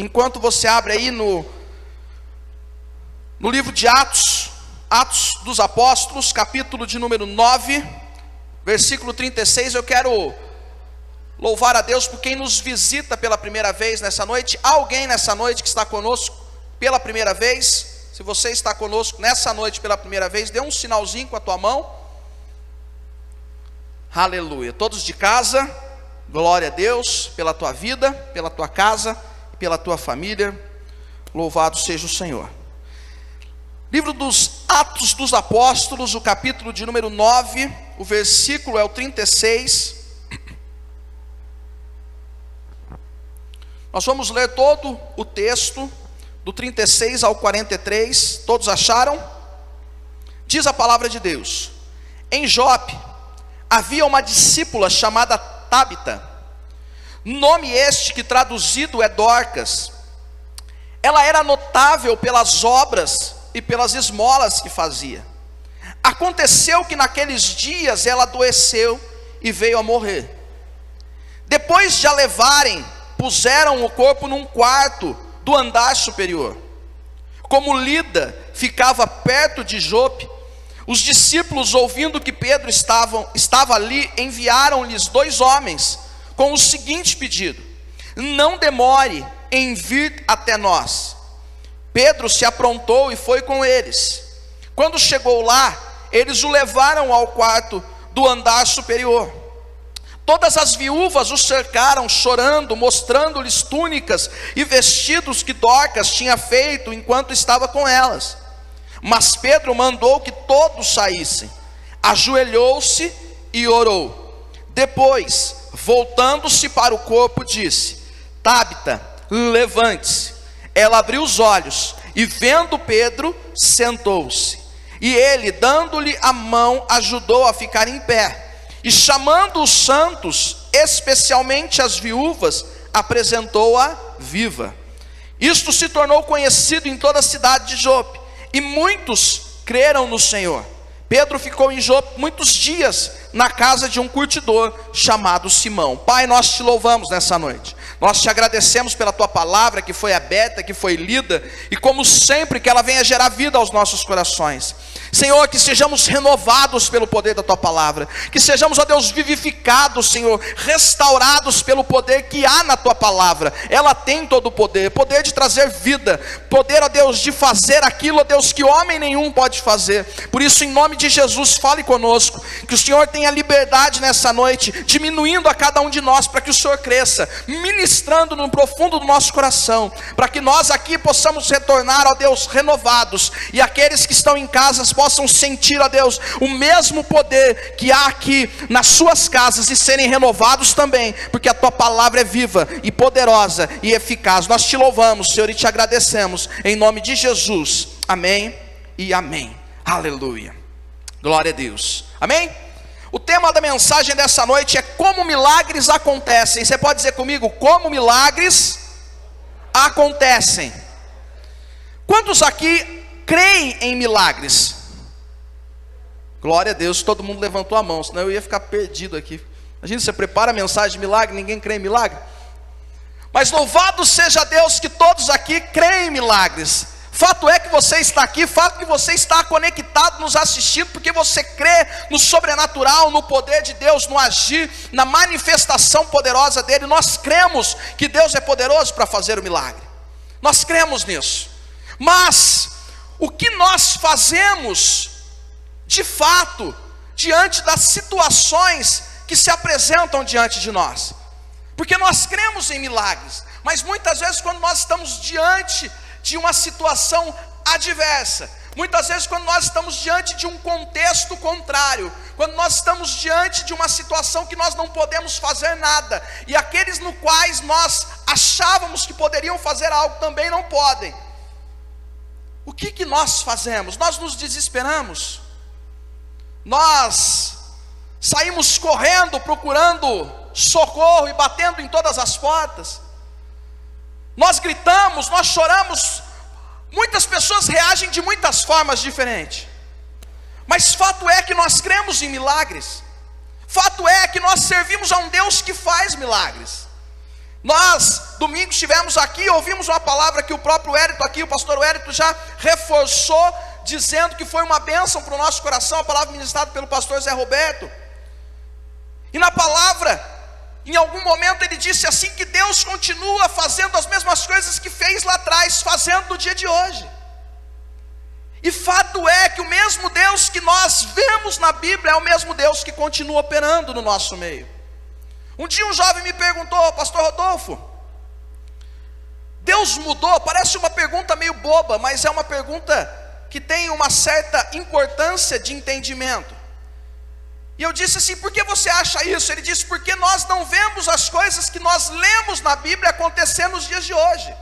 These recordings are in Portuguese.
enquanto você abre aí no livro de Atos dos Apóstolos, capítulo de número 9, versículo 36, eu quero louvar a Deus por quem nos visita pela primeira vez nessa noite. Há alguém nessa noite que está conosco pela primeira vez? Se você está conosco nessa noite pela primeira vez, dê um sinalzinho com a tua mão. Aleluia. Todos de casa, glória a Deus pela tua vida, pela tua casa, pela tua família. Louvado seja o Senhor. Livro dos Atos dos Apóstolos, o capítulo de número 9, o versículo é o 36. Nós vamos ler todo o texto, do 36 ao 43, todos acharam? Diz a palavra de Deus: em Jope havia uma discípula chamada Tábita, nome este que traduzido é Dorcas. Ela era notável pelas obras e pelas esmolas que fazia. Aconteceu que naqueles dias ela adoeceu e veio a morrer. Depois de a levarem, puseram o corpo num quarto do andar superior. Como Lida ficava perto de Jope, os discípulos, ouvindo que Pedro estava ali, enviaram-lhes 2 homens com o seguinte pedido: não demore em vir até nós. Pedro se aprontou e foi com eles. Quando chegou lá, eles o levaram ao quarto do andar superior. Todas as viúvas o cercaram, chorando, mostrando-lhes túnicas e vestidos que Dorcas tinha feito enquanto estava com elas. Mas Pedro mandou que todos saíssem. Ajoelhou-se e orou. Depois, voltando-se para o corpo, disse: Tábita, levante-se. Ela abriu os olhos e, vendo Pedro, sentou-se. E ele, dando-lhe a mão, ajudou a ficar em pé. E chamando os santos, especialmente as viúvas, apresentou-a viva. Isto se tornou conhecido em toda a cidade de Jope, e muitos creram no Senhor. Pedro ficou em Jope muitos dias, na casa de um curtidor chamado Simão. Pai, nós te louvamos nessa noite. Nós te agradecemos pela tua palavra que foi aberta, que foi lida, e como sempre que ela venha gerar vida aos nossos corações. Senhor, que sejamos renovados pelo poder da tua palavra, que sejamos, ó Deus, vivificados, Senhor, restaurados pelo poder que há na tua palavra. Ela tem todo o poder de trazer vida, poder, ó Deus, de fazer aquilo, ó Deus, que homem nenhum pode fazer. Por isso, em nome de Jesus, fale conosco, que o Senhor tenha liberdade nessa noite, diminuindo a cada um de nós, para que o Senhor cresça, ministrando no profundo do nosso coração, para que nós aqui possamos retornar, ó Deus, renovados, e aqueles que estão em casa possam sentir, ó Deus, o mesmo poder que há aqui nas suas casas, e serem renovados também, porque a tua palavra é viva e poderosa e eficaz. Nós te louvamos, Senhor, e te agradecemos, em nome de Jesus, amém e amém. Aleluia, glória a Deus, amém. O tema da mensagem dessa noite é como milagres acontecem. Você pode dizer comigo: como milagres acontecem. Quantos aqui creem em milagres? Glória a Deus, todo mundo levantou a mão, senão eu ia ficar perdido aqui. Imagina, você prepara a mensagem de milagre, ninguém crê em milagre. Mas louvado seja Deus que todos aqui creem em milagres. Fato é que você está aqui, fato que você está conectado, nos assistindo, porque você crê no sobrenatural, no poder de Deus, no agir, na manifestação poderosa dele. Nós cremos que Deus é poderoso para fazer o milagre. Nós cremos nisso. Mas o que nós fazemos de fato diante das situações que se apresentam diante de nós? Porque nós cremos em milagres, mas muitas vezes quando nós estamos diante de uma situação adversa, muitas vezes quando nós estamos diante de um contexto contrário, quando nós estamos diante de uma situação que nós não podemos fazer nada, e aqueles no quais nós achávamos que poderiam fazer algo também não podem, o que nós fazemos? Nós nos desesperamos, nós saímos correndo, procurando socorro e batendo em todas as portas, nós gritamos, nós choramos. Muitas pessoas reagem de muitas formas diferentes, mas fato é que nós cremos em milagres. Fato é que nós servimos a um Deus que faz milagres. Nós, domingo, estivemos aqui, ouvimos uma palavra que o próprio Hérito aqui, o pastor Hérito já reforçou, dizendo que foi uma bênção para o nosso coração, a palavra ministrada pelo pastor Zé Roberto. E na palavra, em algum momento ele disse assim, que Deus continua fazendo as mesmas coisas que fez lá atrás, fazendo no dia de hoje. E fato é que o mesmo Deus que nós vemos na Bíblia é o mesmo Deus que continua operando no nosso meio. Um dia um jovem me perguntou: pastor Rodolfo, Deus mudou? Parece uma pergunta meio boba, mas é uma pergunta que tem uma certa importância de entendimento. E eu disse assim: por que você acha isso? Ele disse: porque nós não vemos as coisas que nós lemos na Bíblia acontecer nos dias de hoje.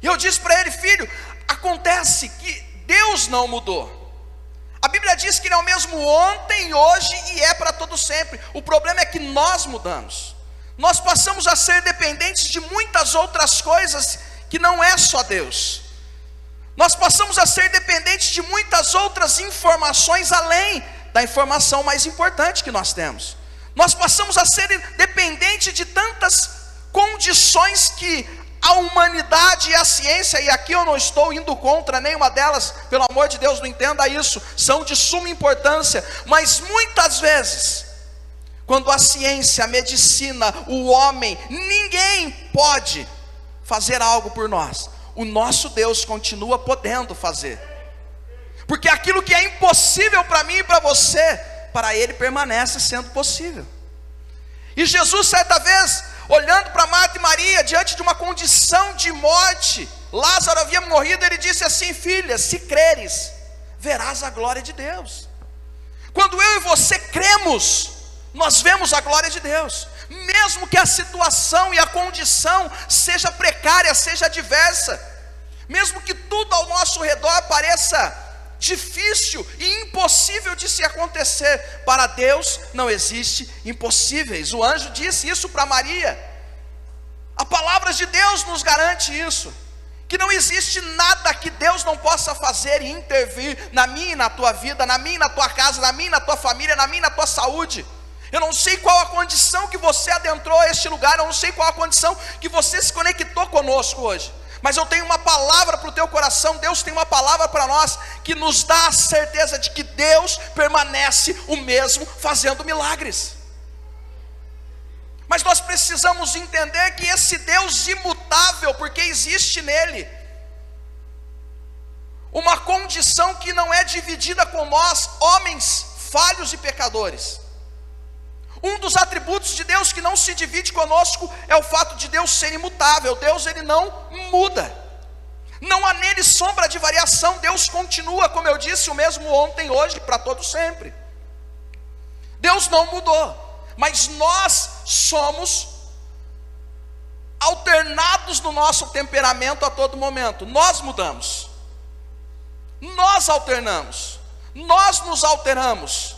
E eu disse para ele: filho, acontece que Deus não mudou. A Bíblia diz que Ele é o mesmo ontem, hoje e é para todo sempre. O problema é que nós mudamos. Nós passamos a ser dependentes de muitas outras coisas que não é só Deus. Nós passamos a ser dependentes de muitas outras informações além da informação mais importante que nós temos. Nós passamos a ser dependentes de tantas condições que a humanidade e a ciência, e aqui eu não estou indo contra nenhuma delas, pelo amor de Deus, não entenda isso, são de suma importância, mas muitas vezes, quando a ciência, a medicina, o homem, ninguém pode fazer algo por nós, o nosso Deus continua podendo fazer, porque aquilo que é impossível para mim e para você, para Ele permanece sendo possível. E Jesus, certa vez, olhando para Marta e Maria, diante de uma condição de morte, Lázaro havia morrido, ele disse assim: filha, se creres, verás a glória de Deus. Quando eu e você cremos, nós vemos a glória de Deus, mesmo que a situação e a condição seja precária, seja adversa, mesmo que tudo ao nosso redor pareça difícil e impossível de se acontecer, para Deus não existe impossíveis. O anjo disse isso para Maria. A palavra de Deus nos garante isso, que não existe nada que Deus não possa fazer e intervir na minha e na tua vida, na minha e na tua casa, na minha e na tua família, na minha e na tua saúde. Eu não sei qual a condição que você adentrou este lugar, eu não sei qual a condição que você se conectou conosco hoje, mas eu tenho uma palavra para o teu coração. Deus tem uma palavra para nós, que nos dá a certeza de que Deus permanece o mesmo, fazendo milagres. Mas nós precisamos entender que esse Deus imutável, porque existe nele uma condição que não é dividida com nós, homens falhos e pecadores. Um dos atributos de Deus que não se divide conosco é o fato de Deus ser imutável. Deus, ele não muda, não há nele sombra de variação. Deus continua, como eu disse, o mesmo ontem, hoje, para todo sempre. Deus não mudou, mas nós somos alternados no nosso temperamento a todo momento. Nós mudamos, nós alternamos, nós nos alteramos.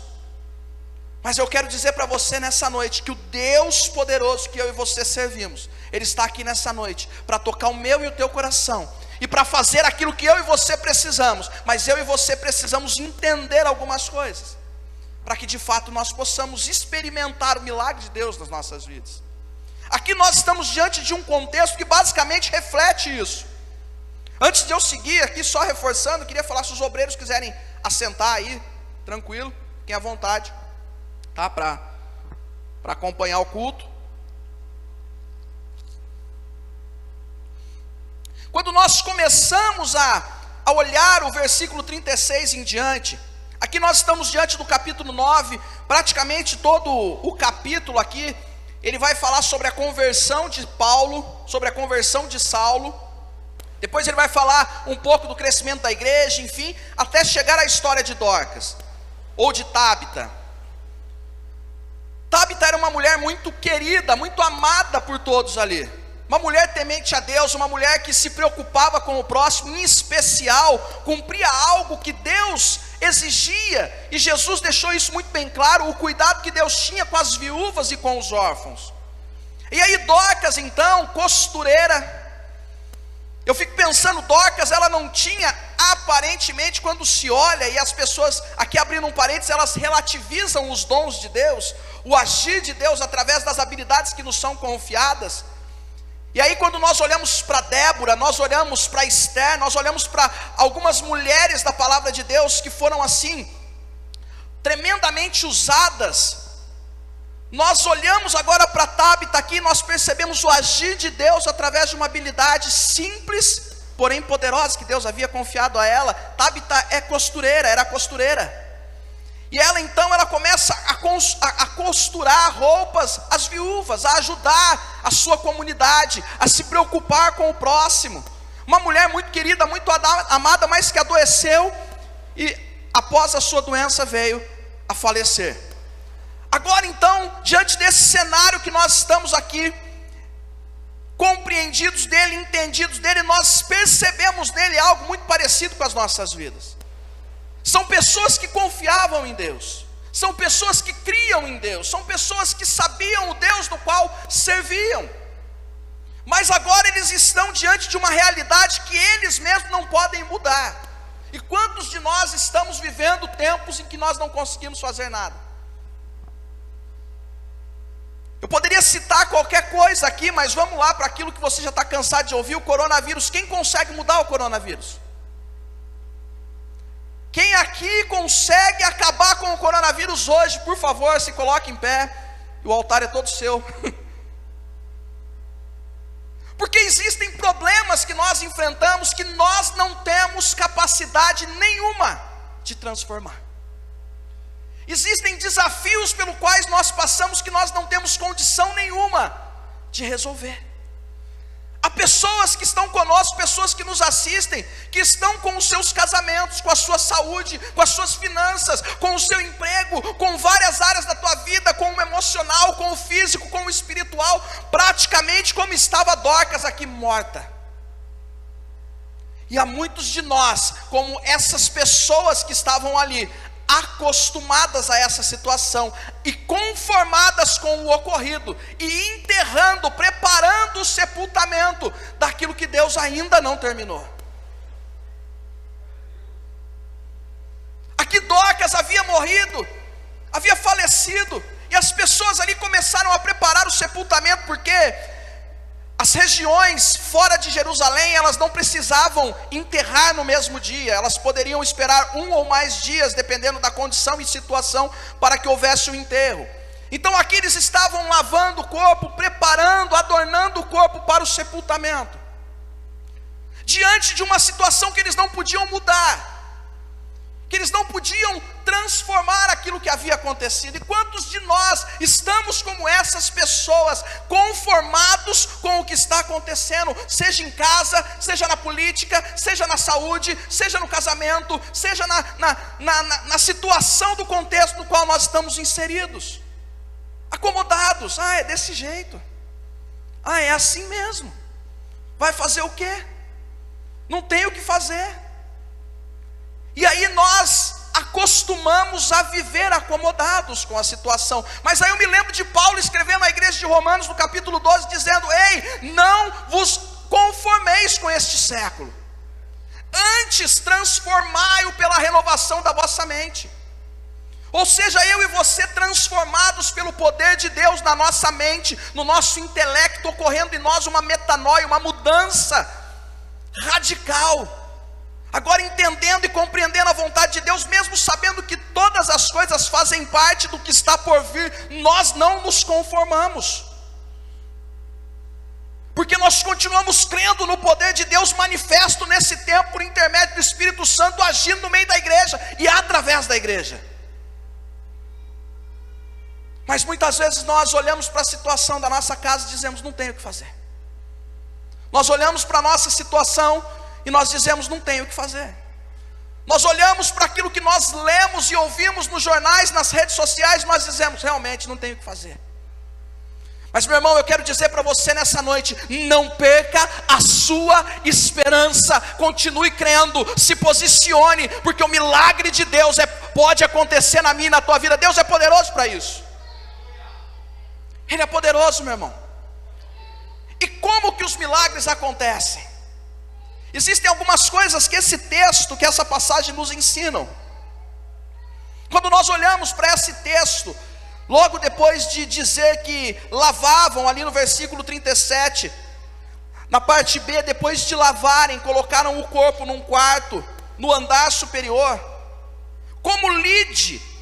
Mas eu quero dizer para você nessa noite, que o Deus poderoso que eu e você servimos, Ele está aqui nessa noite, para tocar o meu e o teu coração, e para fazer aquilo que eu e você precisamos. Mas eu e você precisamos entender algumas coisas, para que de fato nós possamos experimentar o milagre de Deus nas nossas vidas. Aqui nós estamos diante de um contexto que basicamente reflete isso. Antes de eu seguir aqui, só reforçando, eu queria falar, se os obreiros quiserem assentar aí, tranquilo, fiquem à vontade, tá? Para acompanhar o culto. Quando nós começamos a olhar o versículo 36 em diante, aqui nós estamos diante do capítulo 9, praticamente todo o capítulo aqui, ele vai falar sobre a conversão de Paulo, sobre a conversão de Saulo, depois ele vai falar um pouco do crescimento da igreja, enfim, até chegar à história de Dorcas, ou de Tábita. Tábita era uma mulher muito querida, muito amada por todos ali, uma mulher temente a Deus, uma mulher que se preocupava com o próximo, em especial, cumpria algo que Deus exigia, e Jesus deixou isso muito bem claro, o cuidado que Deus tinha com as viúvas e com os órfãos. E aí Dorcas, então, costureira, eu fico pensando, Dorcas, ela não tinha, aparentemente, quando se olha, e as pessoas, aqui abrindo um parênteses, elas relativizam os dons de Deus, o agir de Deus através das habilidades que nos são confiadas. E aí quando nós olhamos para Débora, nós olhamos para Esther, nós olhamos para algumas mulheres da palavra de Deus que foram assim, tremendamente usadas. Nós olhamos agora para Tábita aqui, nós percebemos o agir de Deus através de uma habilidade simples, porém poderosa, que Deus havia confiado a ela. Tábita é costureira, era costureira. E ela então, ela começa a costurar roupas às viúvas, a ajudar a sua comunidade, a se preocupar com o próximo. Uma mulher muito querida, muito amada, mas que adoeceu e após a sua doença veio a falecer. Agora então, diante desse cenário que nós estamos aqui, compreendidos dele, entendidos dele, nós percebemos nele algo muito parecido com as nossas vidas. São pessoas que confiavam em Deus, são pessoas que criam em Deus, são pessoas que sabiam o Deus do qual serviam, mas agora eles estão diante de uma realidade que eles mesmos não podem mudar. E quantos de nós estamos vivendo tempos em que nós não conseguimos fazer nada? Eu poderia citar qualquer coisa aqui, mas vamos lá para aquilo que você já está cansado de ouvir: o coronavírus. Quem consegue mudar o coronavírus? Quem aqui consegue acabar com o coronavírus hoje? Por favor, se coloque em pé. O altar é todo seu. Porque existem problemas que nós enfrentamos que nós não temos capacidade nenhuma de transformar. Existem desafios pelos quais nós passamos que nós não temos condição nenhuma de resolver. Há pessoas que estão conosco, pessoas que nos assistem, que estão com os seus casamentos, com a sua saúde, com as suas finanças, com o seu emprego, com várias áreas da tua vida, com o emocional, com o físico, com o espiritual, praticamente como estava Dorcas aqui morta. E há muitos de nós, como essas pessoas que estavam ali, acostumadas a essa situação e conformadas com o ocorrido, e enterrando, preparando o sepultamento daquilo que Deus ainda não terminou. Aqui Dorcas havia morrido, havia falecido, e as pessoas ali começaram a preparar o sepultamento, porque as regiões fora de Jerusalém, elas não precisavam enterrar no mesmo dia, elas poderiam esperar 1 ou mais dias, dependendo da condição e situação, para que houvesse o enterro. Então aqui eles estavam lavando o corpo, preparando, adornando o corpo para o sepultamento, diante de uma situação que eles não podiam mudar, que eles não podiam transformar aquilo que havia acontecido. E quantos de nós estamos como essas pessoas, conformados com o que está acontecendo, seja em casa, seja na política, seja na saúde, seja no casamento, seja na situação do contexto no qual nós estamos inseridos, acomodados? É desse jeito, é assim mesmo, vai fazer o quê? Não tem o que fazer. E aí nós acostumamos a viver acomodados com a situação. Mas aí eu me lembro de Paulo escrevendo à igreja de Romanos, no capítulo 12, dizendo: ei, não vos conformeis com este século, antes transformai-o pela renovação da vossa mente. Ou seja, eu e você transformados pelo poder de Deus na nossa mente, no nosso intelecto, ocorrendo em nós uma metanoia, uma mudança radical. Agora entendendo e compreendendo a vontade de Deus, mesmo sabendo que todas as coisas fazem parte do que está por vir, nós não nos conformamos, porque nós continuamos crendo no poder de Deus manifesto nesse tempo, por intermédio do Espírito Santo, agindo no meio da igreja e através da igreja. Mas muitas vezes nós olhamos para a situação da nossa casa e dizemos: não tenho o que fazer. Nós olhamos para a nossa situação e nós dizemos: não tenho o que fazer. Nós olhamos para aquilo que nós lemos e ouvimos nos jornais, nas redes sociais, nós dizemos: realmente não tenho o que fazer. Mas meu irmão, eu quero dizer para você nessa noite: não perca a sua esperança, continue crendo, se posicione, porque o milagre de Deus pode acontecer na minha e na tua vida. Deus é poderoso para isso. Ele é poderoso, meu irmão. E como que os milagres acontecem? Existem algumas coisas que esse texto, que essa passagem nos ensinam. Quando nós olhamos para esse texto, logo depois de dizer que lavavam, ali no versículo 37, na parte B, depois de lavarem, colocaram o corpo num quarto, no andar superior. Como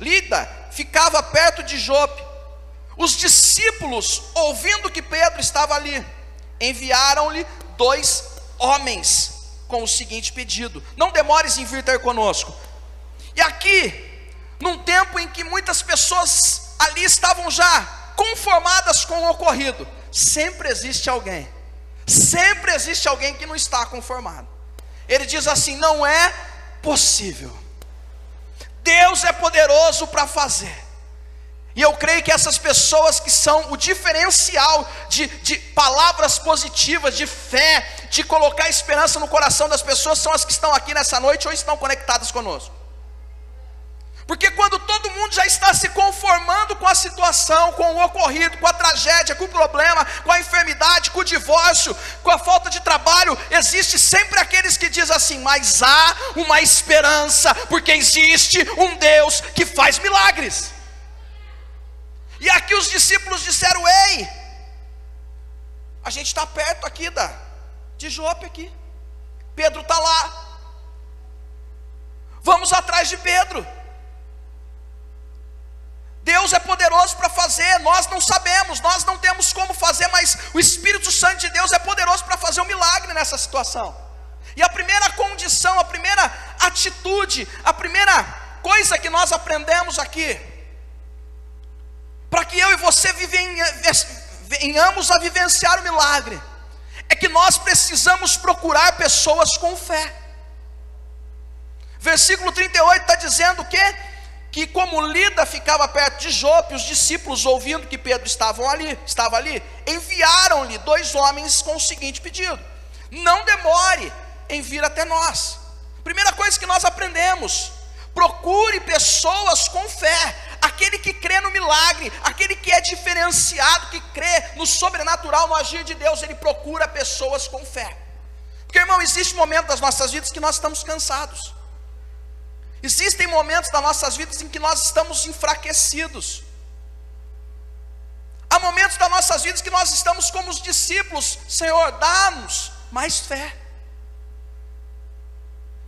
Lida ficava perto de Jope, os discípulos, ouvindo que Pedro estava ali, enviaram-lhe 2 homens, com o seguinte pedido: não demores em vir ter conosco. E aqui, num tempo em que muitas pessoas ali estavam já conformadas com o ocorrido, sempre existe alguém que não está conformado. Ele diz assim: não é possível, Deus é poderoso para fazer. E eu creio que essas pessoas que são o diferencial de palavras positivas, de fé, de colocar esperança no coração das pessoas, são as que estão aqui nessa noite ou estão conectadas conosco. Porque quando todo mundo já está se conformando com a situação, com o ocorrido, com a tragédia, com o problema, com a enfermidade, com o divórcio, com a falta de trabalho, existe sempre aqueles que dizem assim: mas há uma esperança, porque existe um Deus que faz milagres. E aqui os discípulos disseram: ei, a gente está perto aqui de Jope aqui, Pedro está lá, vamos atrás de Pedro. Deus é poderoso para fazer, nós não sabemos, nós não temos como fazer, mas o Espírito Santo de Deus é poderoso para fazer um milagre nessa situação. E a primeira condição, a primeira atitude, a primeira coisa que nós aprendemos aqui, para que eu e você venhamos a vivenciar o milagre, é que nós precisamos procurar pessoas com fé. Versículo 38 está dizendo que como Lida ficava perto de Jope, os discípulos, ouvindo que Pedro estava ali, enviaram-lhe 2 homens com o seguinte pedido: não demore em vir até nós. Primeira coisa que nós aprendemos: procure pessoas com fé. Aquele que crê no milagre, aquele que é diferenciado, que crê no sobrenatural, no agir de Deus, ele procura pessoas com fé. Porque, irmão, existe momento das nossas vidas que nós estamos cansados. Existem momentos das nossas vidas em que nós estamos enfraquecidos. Há momentos das nossas vidas que nós estamos como os discípulos: Senhor, dá-nos mais fé.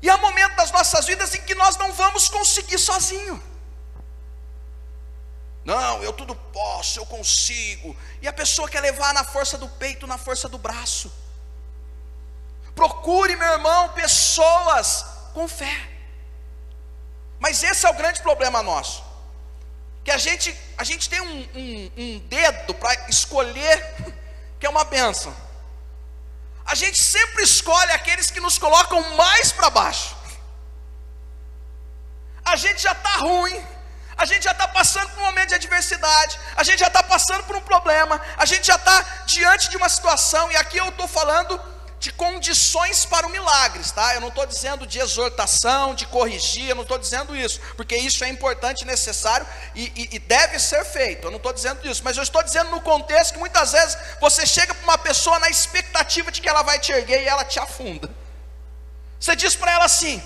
E há momentos das nossas vidas em que nós não vamos conseguir sozinho. Não, eu tudo posso, eu consigo. E a pessoa quer levar na força do peito, na força do braço. Procure, meu irmão, pessoas com fé. Mas esse é o grande problema nosso, que a gente tem um dedo para escolher, que é uma bênção. A gente sempre escolhe aqueles que nos colocam mais para baixo. A gente já está ruim, a gente já está passando por um momento de adversidade, a gente já está passando por um problema, a gente já está diante de uma situação. E aqui eu estou falando de condições para o milagre, tá? Eu não estou dizendo de exortação, de corrigir, eu não estou dizendo isso, porque isso é importante, necessário e deve ser feito. Eu não estou dizendo isso, mas eu estou dizendo no contexto que muitas vezes você chega para uma pessoa na expectativa de que ela vai te erguer e ela te afunda. Você diz para ela assim: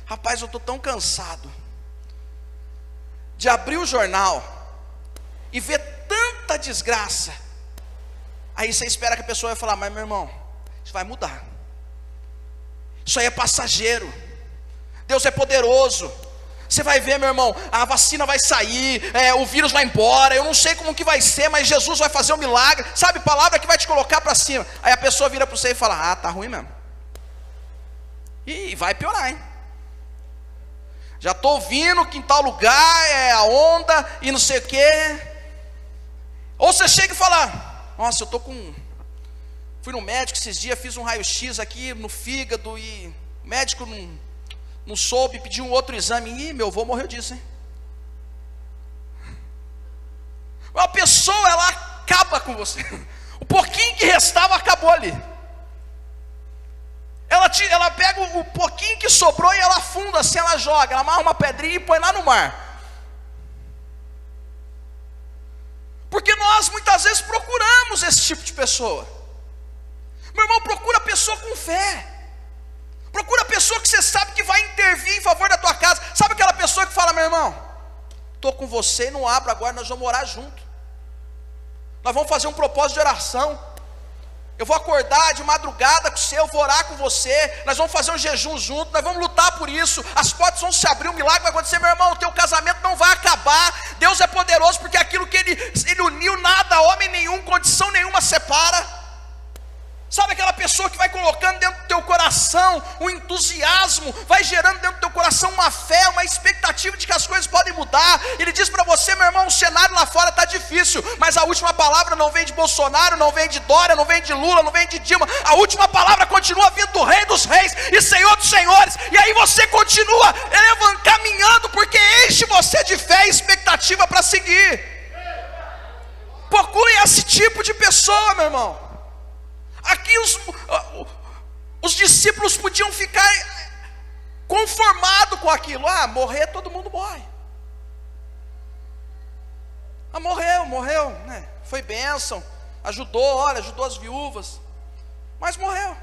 rapaz, eu estou tão cansado de abrir o jornal e ver tanta desgraça. Aí você espera que a pessoa vai falar: mas meu irmão, isso vai mudar, isso aí é passageiro, Deus é poderoso, você vai ver, meu irmão, a vacina vai sair, o vírus vai embora, eu não sei como que vai ser, mas Jesus vai fazer um milagre, sabe, palavra que vai te colocar para cima. Aí a pessoa vira para você e fala: ah, tá ruim mesmo, e vai piorar, hein? Já estou ouvindo que em tal lugar é a onda e não sei o quê. Ou você chega e fala: nossa, fui no médico esses dias, fiz um raio-x aqui no fígado e o médico não soube, pediu um outro exame. Ih, meu avô morreu disso, hein? Uma pessoa, ela acaba com você. O pouquinho que restava acabou ali. Ela pega o pouquinho que sobrou e ela afunda assim, ela joga, ela amarra uma pedrinha e põe lá no mar. Porque nós muitas vezes procuramos esse tipo de pessoa. Meu irmão, procura a pessoa com fé. Procura a pessoa que você sabe que vai intervir em favor da tua casa. Sabe aquela pessoa que fala: meu irmão, estou com você e não abro agora, nós vamos orar junto. Nós vamos fazer um propósito de oração. Eu vou acordar de madrugada com você, eu vou orar com você, nós vamos fazer um jejum junto, nós vamos lutar por isso, as portas vão se abrir, um milagre vai acontecer, meu irmão, o teu casamento não vai acabar. Deus é poderoso, porque aquilo que Ele uniu, nada, homem nenhum, condição nenhuma separa. Sabe aquela pessoa que vai colocando dentro do teu coração um entusiasmo, vai gerando dentro do teu coração uma fé, uma expectativa de que as coisas podem mudar. Ele diz para você, meu irmão, o cenário lá fora está difícil, mas a última palavra não vem de Bolsonaro, não vem de Dória, não vem de Lula, não vem de Dilma. A última palavra continua vindo do Rei dos Reis e Senhor dos Senhores. E aí você continua caminhando, porque enche você de fé e expectativa para seguir. Procure esse tipo de pessoa, meu irmão. Aqui os discípulos podiam ficar conformados com aquilo. Morrer, todo mundo morre. Morreu, né? Foi bênção, ajudou as viúvas, mas morreu.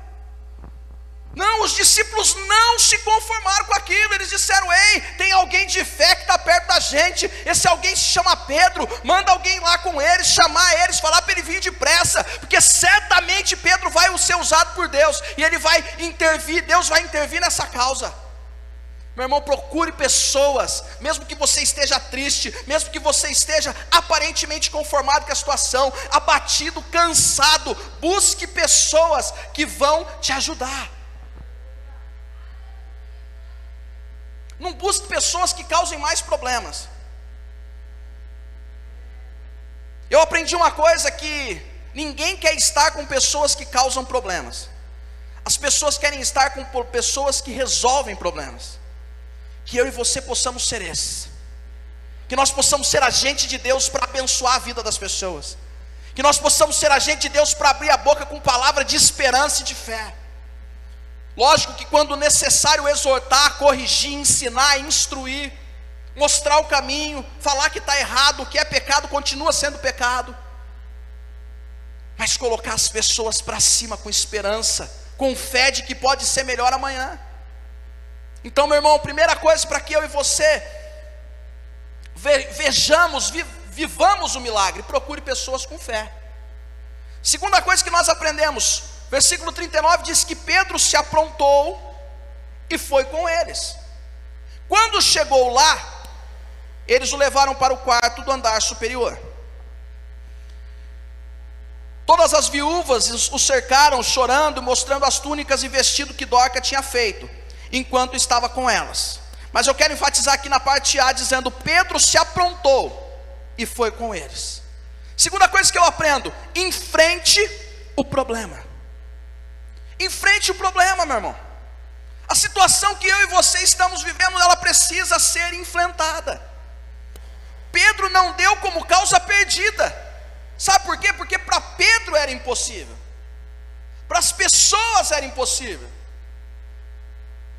Não, os discípulos não se conformaram com aquilo. Eles disseram, ei, tem alguém de fé que está perto da gente. Esse alguém se chama Pedro. Manda alguém lá com eles, chamar eles, falar para ele vir depressa, porque certamente Pedro vai ser usado por Deus, e ele vai intervir, Deus vai intervir nessa causa. Meu irmão, procure pessoas, mesmo que você esteja triste, mesmo que você esteja aparentemente conformado com a situação, abatido, cansado, busque pessoas que vão te ajudar. Não busque pessoas que causem mais problemas. Eu aprendi uma coisa, que ninguém quer estar com pessoas que causam problemas. As pessoas querem estar com pessoas que resolvem problemas. Que eu e você possamos ser esses. Que nós possamos ser agente de Deus para abençoar a vida das pessoas. Que nós possamos ser agente de Deus para abrir a boca com palavra de esperança e de fé. Lógico que quando necessário exortar, corrigir, ensinar, instruir, mostrar o caminho, falar que está errado, o que é pecado continua sendo pecado, mas colocar as pessoas para cima com esperança, com fé de que pode ser melhor amanhã. Então, meu irmão, primeira coisa para que eu e você vivamos o milagre, procure pessoas com fé. Segunda coisa que nós aprendemos, versículo 39 diz que Pedro se aprontou e foi com eles. Quando chegou lá, eles o levaram para o quarto do andar superior. Todas as viúvas o cercaram, chorando, mostrando as túnicas e vestido que Dorca tinha feito, enquanto estava com elas. Mas eu quero enfatizar aqui na parte A, dizendo: Pedro se aprontou e foi com eles. Segunda coisa que eu aprendo: enfrente o problema. Enfrente o problema, meu irmão. A situação que eu e você estamos vivendo, ela precisa ser enfrentada. Pedro não deu como causa perdida. Sabe por quê? Porque para Pedro era impossível, para as pessoas era impossível,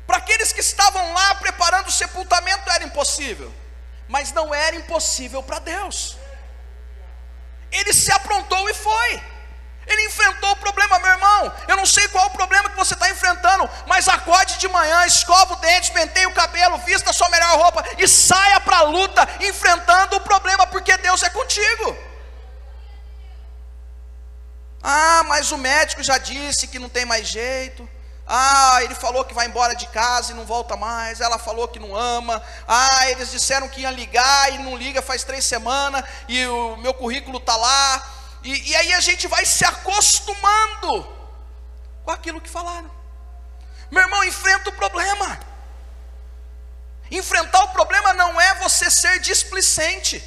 para aqueles que estavam lá preparando o sepultamento era impossível, mas não era impossível para Deus. Ele se aprontou e foi. Ele enfrentou o problema, meu irmão. Eu não sei qual o problema que você está enfrentando, mas acorde de manhã, escova o dente, penteie o cabelo, vista a sua melhor roupa e saia para a luta, enfrentando o problema, porque Deus é contigo. Mas o médico já disse que não tem mais jeito. Ele falou que vai embora de casa e não volta mais. Ela falou que não ama. Eles disseram que iam ligar e não liga faz 3 semanas, e o meu currículo está lá. E aí a gente vai se acostumando com aquilo que falaram. Meu irmão, enfrenta o problema. Enfrentar o problema não é você ser displicente.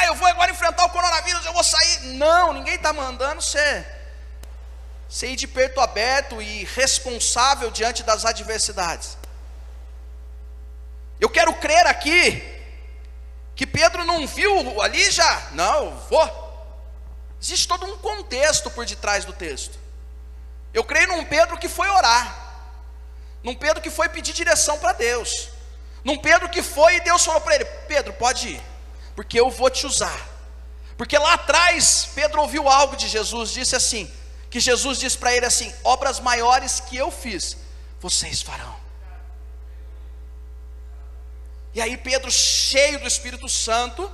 Eu vou agora enfrentar o coronavírus, eu vou sair. Não, ninguém está mandando você ir de peito aberto e responsável diante das adversidades. Eu quero crer aqui que Pedro não viu ali já, não, eu vou. Existe todo um contexto por detrás do texto. Eu creio num Pedro que foi orar, num Pedro que foi pedir direção para Deus, num Pedro que foi e Deus falou para ele: Pedro, pode ir, porque eu vou te usar. Porque lá atrás Pedro ouviu algo de Jesus, disse assim, que Jesus disse para ele assim: obras maiores que eu fiz, vocês farão. E aí Pedro, cheio do Espírito Santo,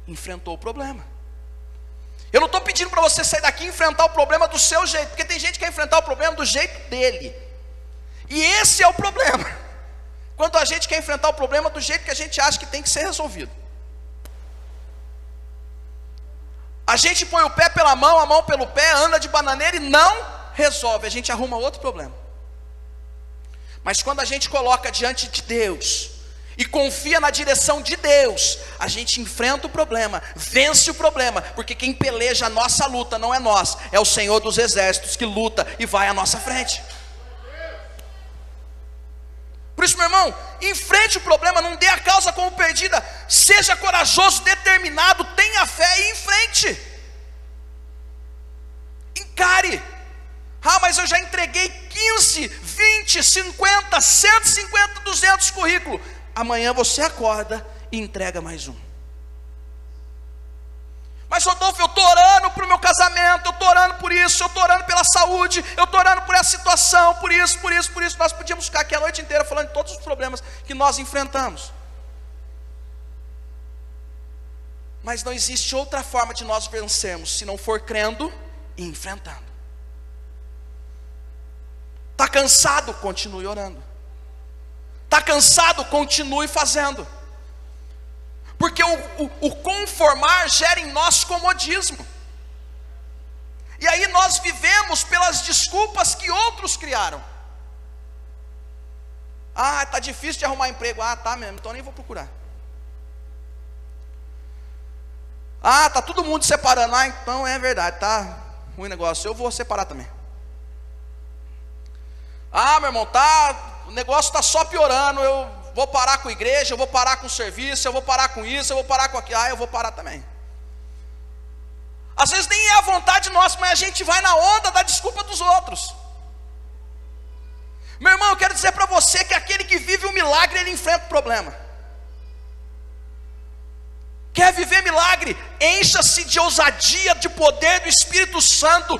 enfrentou o problema. Eu não estou pedindo para você sair daqui e enfrentar o problema do seu jeito, porque tem gente que quer enfrentar o problema do jeito dele. E esse é o problema, quando a gente quer enfrentar o problema do jeito que a gente acha que tem que ser resolvido. A gente põe o pé pela mão, a mão pelo pé, anda de bananeira e não resolve, a gente arruma outro problema. Mas quando a gente coloca diante de Deus e confia na direção de Deus, a gente enfrenta o problema, vence o problema, porque quem peleja a nossa luta não é nós, é o Senhor dos Exércitos que luta e vai à nossa frente. Por isso, meu irmão, enfrente o problema, não dê a causa como perdida, seja corajoso, determinado, tenha fé e enfrente. Encare. Ah, mas eu já entreguei 15, 20, 50, 150, 200 currículos. Amanhã você acorda e entrega mais um. Mas Rodolfo, eu estou orando para o meu casamento, eu estou orando por isso, eu estou orando pela saúde, eu estou orando por essa situação, por isso. Nós podíamos ficar aqui a noite inteira falando de todos os problemas que nós enfrentamos. Mas não existe outra forma de nós vencermos, se não for crendo e enfrentando. Está cansado? Continue orando. Está cansado? Continue fazendo. Porque o conformar gera em nós comodismo. E aí nós vivemos pelas desculpas que outros criaram. Ah, está difícil de arrumar emprego. Ah, tá mesmo, então nem vou procurar. Ah, está todo mundo separando. Ah, então é verdade, tá ruim o negócio, eu vou separar também. Ah, meu irmão, o negócio está só piorando, eu vou parar com a igreja, eu vou parar com o serviço, eu vou parar com isso, eu vou parar com aquilo. Ah, eu vou parar também. Às vezes nem é a vontade nossa, mas a gente vai na onda da desculpa dos outros. Meu irmão, eu quero dizer para você que aquele que vive o milagre, ele enfrenta o problema. Quer viver milagre? Encha-se de ousadia, de poder do Espírito Santo.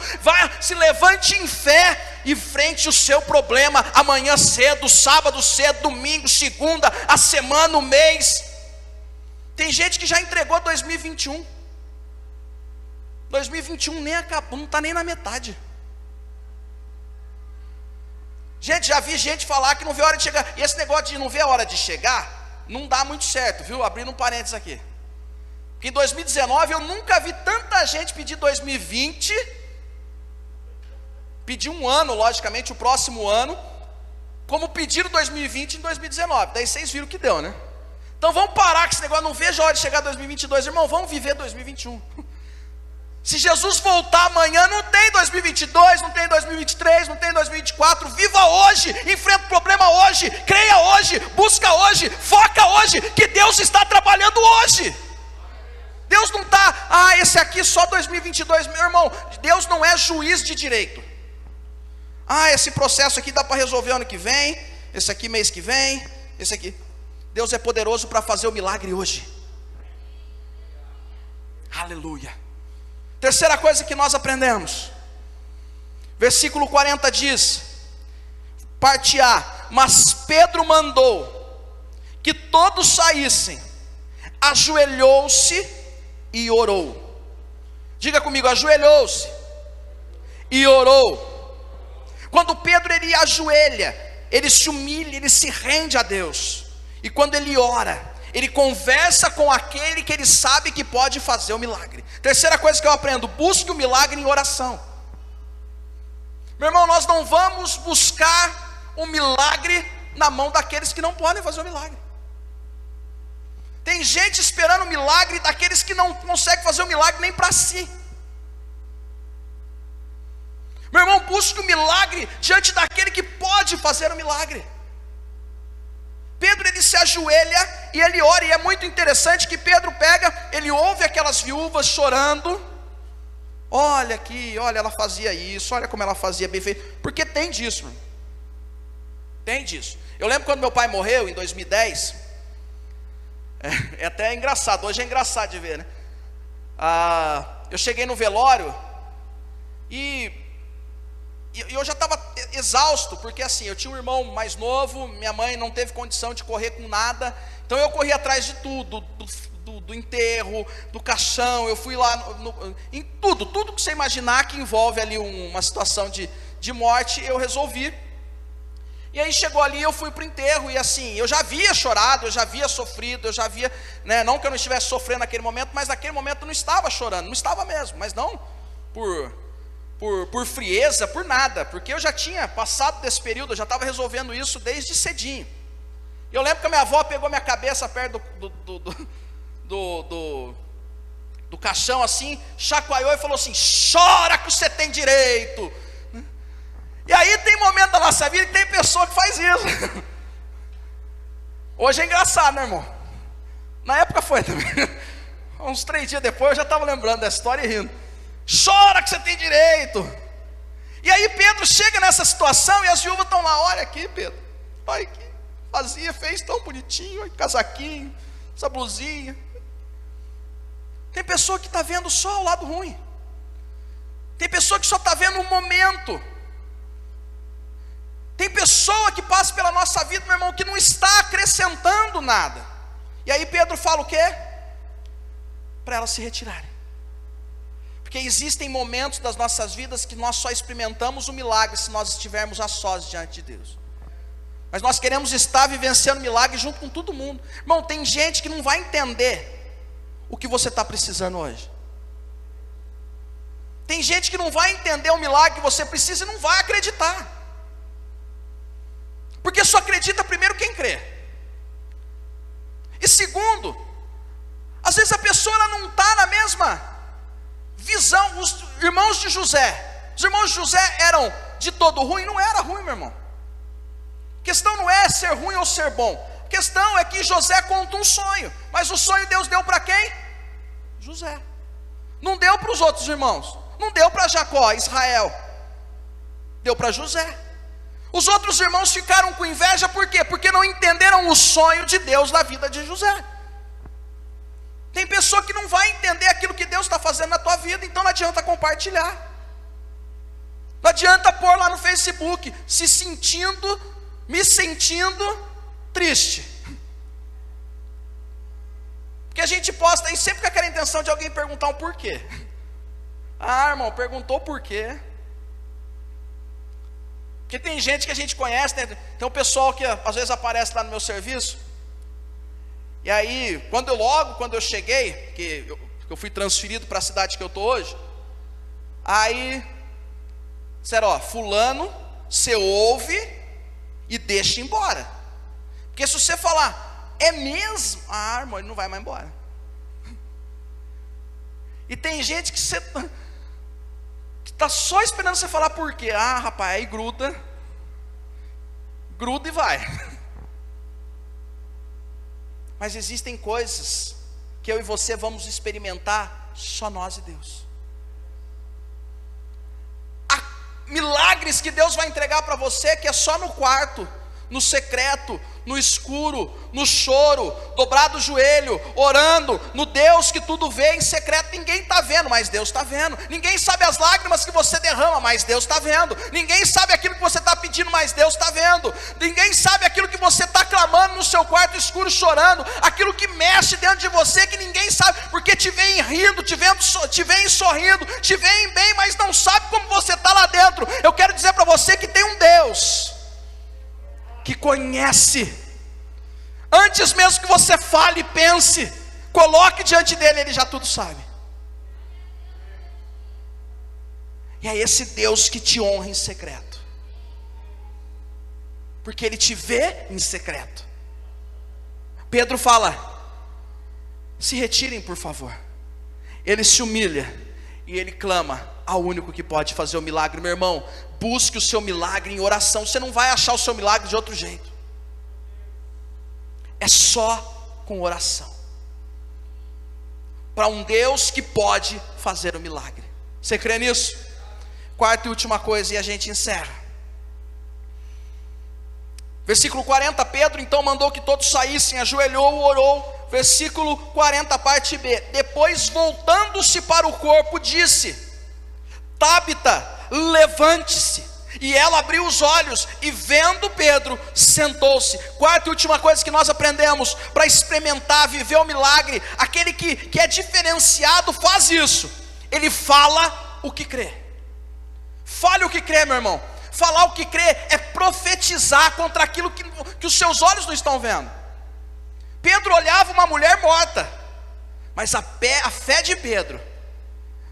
Se levante em fé e enfrente o seu problema. Amanhã cedo, sábado cedo, domingo, segunda, a semana, o mês. Tem gente que já entregou 2021. 2021 nem acabou, não está nem na metade. Gente, já vi gente falar que não vê a hora de chegar. E esse negócio de não ver a hora de chegar não dá muito certo, viu? Abrindo um parênteses aqui. Porque em 2019 eu nunca vi tanta gente pedir 2020, pedir um ano, logicamente, o próximo ano, como pediram 2020 em 2019. Daí vocês viram o que deu, né? Então vamos parar com esse negócio, não vejo a hora de chegar 2022, irmão, vamos viver 2021. Se Jesus voltar amanhã, não tem 2022, não tem 2023, não tem 2024, viva hoje, enfrenta o problema hoje, creia hoje, busca hoje, foca hoje, que Deus está trabalhando hoje. Deus não está, esse aqui só 2022, meu irmão, Deus não é juiz de direito. Esse processo aqui dá para resolver ano que vem, esse aqui mês que vem, esse aqui. Deus é poderoso para fazer o milagre hoje. Aleluia. Terceira coisa que nós aprendemos, versículo 40 diz, parte A, mas Pedro mandou que todos saíssem, ajoelhou-se e orou. Diga comigo, ajoelhou-se e orou. Quando Pedro ele ajoelha, ele se humilha, ele se rende a Deus. E quando ele ora, ele conversa com aquele que ele sabe que pode fazer o milagre. Terceira coisa que eu aprendo, busque o milagre em oração. Meu irmão, nós não vamos buscar o milagre na mão daqueles que não podem fazer o milagre. Tem gente esperando o milagre daqueles que não conseguem fazer o milagre nem para si. Meu irmão, busque o milagre diante daquele que pode fazer o milagre. Pedro ele se ajoelha e ele ora, e é muito interessante que Pedro pega, ele ouve aquelas viúvas chorando. Olha aqui, olha, ela fazia isso, olha como ela fazia bem feito, porque tem disso, irmão. Tem disso. Eu lembro quando meu pai morreu em 2010, é até engraçado, hoje é engraçado de ver, né? Eu cheguei no velório e eu já estava exausto, porque assim, eu tinha um irmão mais novo, minha mãe não teve condição de correr com nada, Então eu corri atrás de tudo, do enterro, do caixão, eu fui lá em tudo que você imaginar que envolve ali uma situação de morte, eu resolvi. E aí chegou ali, eu fui para o enterro, e assim, eu já havia chorado, eu já havia sofrido, eu já havia, né, não que eu não estivesse sofrendo naquele momento, mas naquele momento eu não estava chorando, não estava mesmo, mas não por frieza, por nada, porque eu já tinha passado desse período, eu já estava resolvendo isso desde cedinho. Eu lembro que a minha avó pegou minha cabeça perto do caixão assim, chacoalhou e falou assim: chora que você tem direito. E aí tem momento da nossa vida que tem pessoa que faz isso. Hoje é engraçado, né, irmão? Na época foi também. Uns 3 dias depois eu já estava lembrando da história e rindo. Chora que você tem direito. E aí Pedro chega nessa situação e as viúvas estão lá: olha aqui, Pedro, olha que fazia, fez tão bonitinho, olha, casaquinho, essa blusinha. Tem pessoa que está vendo só o lado ruim. Tem pessoa que só está vendo um momento. Tem pessoa que passa pela nossa vida, meu irmão, que não está acrescentando nada. E aí Pedro fala o quê? Para elas se retirarem. Porque existem momentos das nossas vidas que nós só experimentamos o milagre se nós estivermos a sós diante de Deus. Mas nós queremos estar vivenciando milagre junto com todo mundo. Irmão, tem gente que não vai entender o que você está precisando hoje. Tem gente que não vai entender o milagre que você precisa e não vai acreditar. Porque só acredita primeiro quem crê. E segundo, às vezes a pessoa ela não está na mesma visão. Os irmãos de José eram de todo ruim? Não era ruim, meu irmão. A questão não é ser ruim ou ser bom. A questão é que José conta um sonho. Mas o sonho Deus deu para quem? José. Não deu para os outros irmãos. Não deu para Jacó, Israel. Deu para José. Os outros irmãos ficaram com inveja, por quê? Porque não entenderam o sonho de Deus na vida de José. Tem pessoa que não vai entender aquilo que Deus está fazendo na tua vida, então não adianta compartilhar. Não adianta pôr lá no Facebook, me sentindo triste. Porque a gente posta aí sempre com aquela intenção de alguém perguntar um porquê. Ah, irmão, perguntou por quê? Porque tem gente que a gente conhece, né? Tem um pessoal que às vezes aparece lá no meu serviço. E aí, quando eu cheguei, que eu fui transferido para a cidade que eu estou hoje, aí disseram: ó, fulano, você ouve e deixa embora. Porque se você falar, é mesmo? Ah, irmão, ele não vai mais embora. E tem gente que você está só esperando você falar por quê. Ah, rapaz, aí gruda e vai. Mas existem coisas que eu e você vamos experimentar só nós e Deus. Há milagres que Deus vai entregar para você que é só no quarto, no secreto, no escuro, no choro, dobrado o joelho, orando, no Deus que tudo vê em secreto. Ninguém está vendo, mas Deus está vendo. Ninguém sabe as lágrimas que você derrama, mas Deus está vendo. Ninguém sabe aquilo que você está pedindo, mas Deus está vendo. Ninguém sabe aquilo que você está clamando no seu quarto escuro, chorando, aquilo que mexe dentro de você, que ninguém sabe, porque te vem rindo, te vem sorrindo, te vem bem, mas não sabe como você está lá dentro. Eu quero dizer para você que tem um Deus que conhece, antes mesmo que você fale e pense, coloque diante dele, ele já tudo sabe. E é esse Deus que te honra em secreto, porque ele te vê em secreto. Pedro fala: se retirem, por favor. Ele se humilha e ele clama ao único que pode fazer o milagre. Meu irmão, busque o seu milagre em oração. Você não vai achar o seu milagre de outro jeito. É só com oração, para um Deus que pode fazer o milagre. Você crê nisso? Quarta e última coisa, e a gente encerra. Versículo 40, Pedro então mandou que todos saíssem, ajoelhou, orou. Versículo 40, parte B. Depois, voltando-se para o corpo, disse: Tábita, levante-se. E ela abriu os olhos e, vendo Pedro, sentou-se. Quarta e última coisa que nós aprendemos: para experimentar, viver o milagre, aquele que é diferenciado faz isso. Ele fala o que crê. Fale o que crê, meu irmão. Falar o que crê é profetizar contra aquilo que os seus olhos não estão vendo. Pedro olhava uma mulher morta, mas a fé de Pedro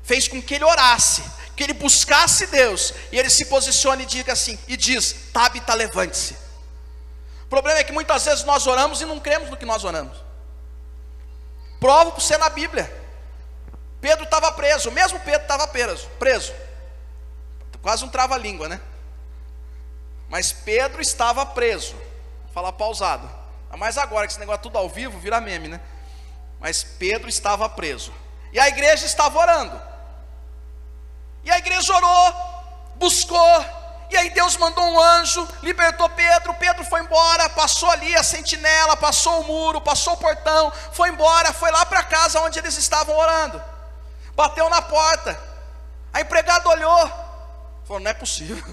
fez com que ele orasse, que ele buscasse Deus, e ele se posicione e diga assim, e diz: Tabita, levante-se. O problema é que muitas vezes nós oramos e não cremos no que nós oramos. Provo para você na Bíblia. Pedro estava preso, o mesmo Pedro estava preso. Quase um trava-língua, né? Mas Pedro estava preso. Vou falar pausado. Mas agora que esse negócio tudo ao vivo vira meme, né? Mas Pedro estava preso. E a igreja estava orando. E a igreja orou, buscou. E aí Deus mandou um anjo, libertou Pedro. Pedro foi embora, passou ali a sentinela, passou o muro, passou o portão, foi embora, foi lá para casa onde eles estavam orando. Bateu na porta. A empregada olhou, falou: não é possível.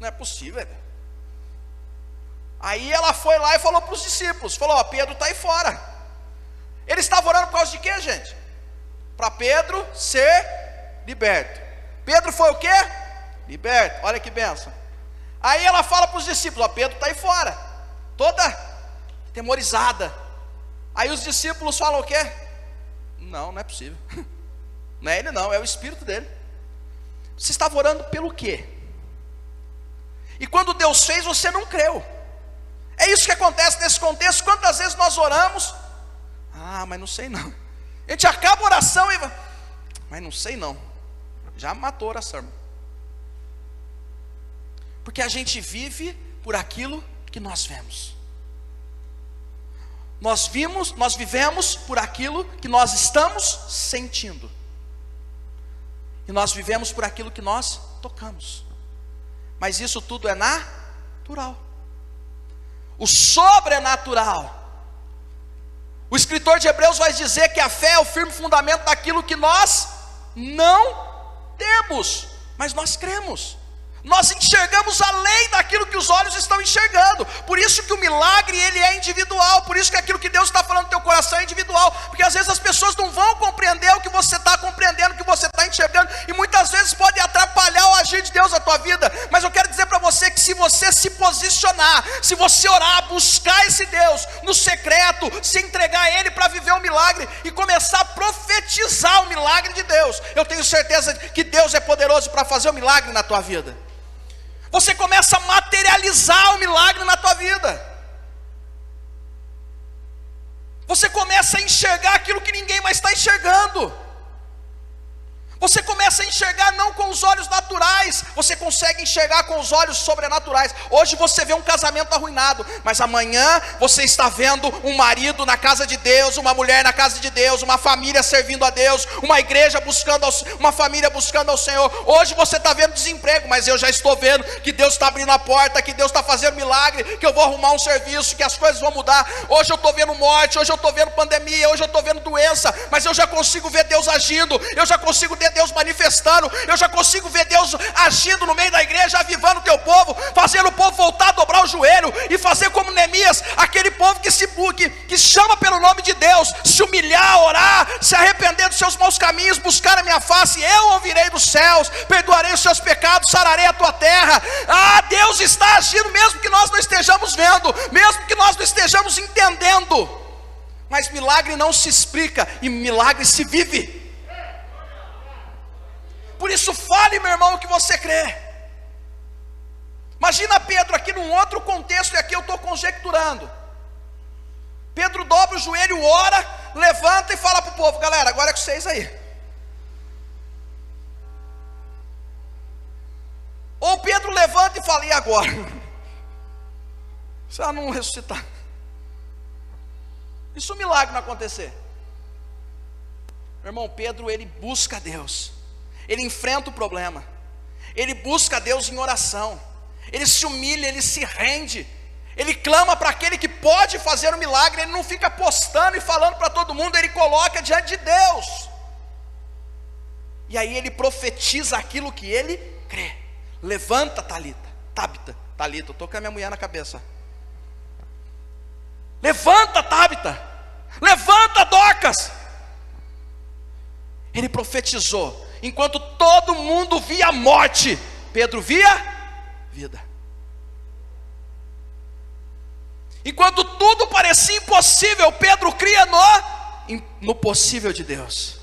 Não é possível, velho. Aí ela foi lá e falou para os discípulos, falou: ó, Pedro está aí fora. Ele estava orando por causa de quê, gente? Para Pedro ser liberto. Pedro foi o quê? Liberto. Olha que bênção. Aí ela fala para os discípulos: ó, Pedro está aí fora, toda temorizada. Aí os discípulos falam o quê? Não, não é possível. Não é ele não, é o espírito dele. Você estava orando pelo quê? E quando Deus fez, você não creu. É isso que acontece nesse contexto. Quantas vezes nós oramos? Ah, mas não sei não. A gente acaba a oração e vai: mas não sei não. Já matou a oração. Porque a gente vive por aquilo que nós vemos. Nós vivemos por aquilo que nós estamos sentindo. E nós vivemos por aquilo que nós tocamos. Mas isso tudo é natural. O sobrenatural. O escritor de Hebreus vai dizer que a fé é o firme fundamento daquilo que nós não temos, mas nós cremos. Nós enxergamos além daquilo que os olhos estão enxergando. Por isso que o milagre, ele é individual. Por isso que aquilo que Deus está falando no teu coração é individual. Porque às vezes as pessoas não vão compreender o que você está compreendendo, o que você está enxergando, e muitas vezes pode atrapalhar o agir de Deus na tua vida. Mas eu quero dizer para você que se você se posicionar, se você orar, buscar esse Deus no secreto, se entregar a Ele para viver o milagre e começar a profetizar o milagre de Deus, eu tenho certeza que Deus é poderoso para fazer o milagre na tua vida. Você começa a materializar o milagre na tua vida. Você começa a enxergar aquilo que ninguém mais está enxergando. Você começa a enxergar não com os olhos naturais, você consegue enxergar com os olhos sobrenaturais. Hoje você vê um casamento arruinado, mas amanhã você está vendo um marido na casa de Deus, uma mulher na casa de Deus, uma família servindo a Deus, uma igreja buscando, uma família buscando ao Senhor. Hoje você está vendo desemprego, mas eu já estou vendo que Deus está abrindo a porta, que Deus está fazendo milagre, que eu vou arrumar um serviço, que as coisas vão mudar. Hoje eu estou vendo morte, hoje eu estou vendo pandemia, hoje eu estou vendo doença, mas eu já consigo ver Deus agindo, eu já consigo ver Deus manifestando, eu já consigo ver Deus agindo no meio da igreja, avivando o teu povo, fazendo o povo voltar a dobrar o joelho e fazer como Neemias, aquele povo que chama pelo nome de Deus, se humilhar, orar, se arrepender dos seus maus caminhos, buscar a minha face, eu ouvirei dos céus, perdoarei os seus pecados, sararei a tua terra. Ah, Deus está agindo mesmo que nós não estejamos vendo, mesmo que nós não estejamos entendendo, mas milagre não se explica e milagre se vive. Por isso fale, meu irmão, o que você crê. Imagina Pedro aqui num outro contexto, e aqui eu estou conjecturando. Pedro dobra o joelho, ora, levanta e fala para o povo: galera, agora é com vocês aí. Ou Pedro levanta e fala: e agora? Se ela não ressuscitar, e se o milagre não acontecer? Meu irmão, Pedro, ele busca Deus, ele enfrenta o problema, ele busca Deus em oração, ele se humilha, ele se rende, ele clama para aquele que pode fazer o milagre, ele não fica postando e falando para todo mundo, ele coloca diante de Deus. E aí ele profetiza aquilo que ele crê. Levanta, Tabita, eu tô com a minha mulher na cabeça. Levanta, Tabita. Levanta, Dorcas. Ele profetizou. Enquanto todo mundo via morte, Pedro via vida. Enquanto tudo parecia impossível, Pedro cria no possível de Deus.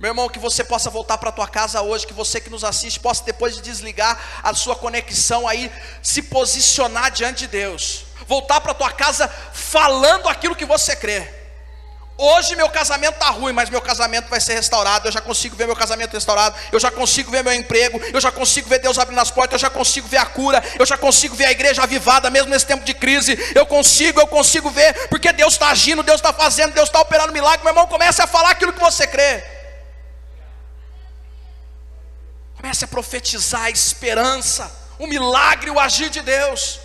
Meu irmão, que você possa voltar para a tua casa hoje, que você que nos assiste possa, depois de desligar a sua conexão aí, se posicionar diante de Deus, voltar para a tua casa falando aquilo que você crê. Hoje meu casamento está ruim, mas meu casamento vai ser restaurado. Eu já consigo ver meu casamento restaurado. Eu já consigo ver meu emprego. Eu já consigo ver Deus abrindo as portas. Eu já consigo ver a cura. Eu já consigo ver a igreja avivada, mesmo nesse tempo de crise. Eu consigo ver, porque Deus está agindo, Deus está fazendo, Deus está operando milagre. Meu irmão, comece a falar aquilo que você crê. Comece a profetizar a esperança, o milagre, o agir de Deus.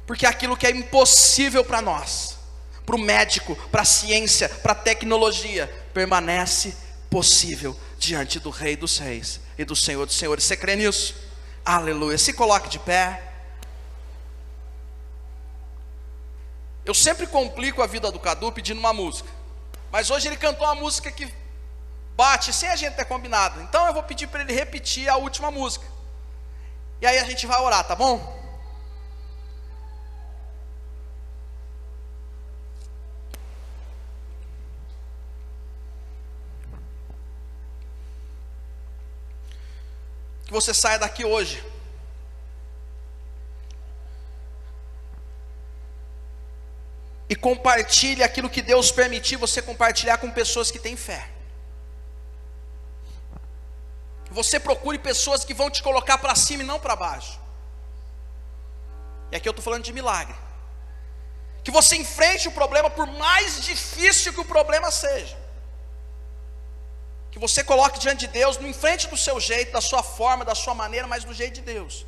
Porque aquilo que é impossível para nós, para o médico, para a ciência, para a tecnologia, permanece possível diante do Rei dos Reis e do Senhor dos Senhores. Você crê nisso? Aleluia. Se coloque de pé. Eu sempre complico a vida do Cadu pedindo uma música, mas hoje ele cantou uma música que bate sem a gente ter combinado. Então eu vou pedir para ele repetir a última música, e aí a gente vai orar, tá bom? Que você saia daqui hoje e compartilhe aquilo que Deus permitir você compartilhar com pessoas que têm fé. Que você procure pessoas que vão te colocar para cima e não para baixo. E aqui eu estou falando de milagre. Que você enfrente o problema, por mais difícil que o problema seja. Que você coloque diante de Deus, não enfrente do seu jeito, da sua forma, da sua maneira, mas do jeito de Deus.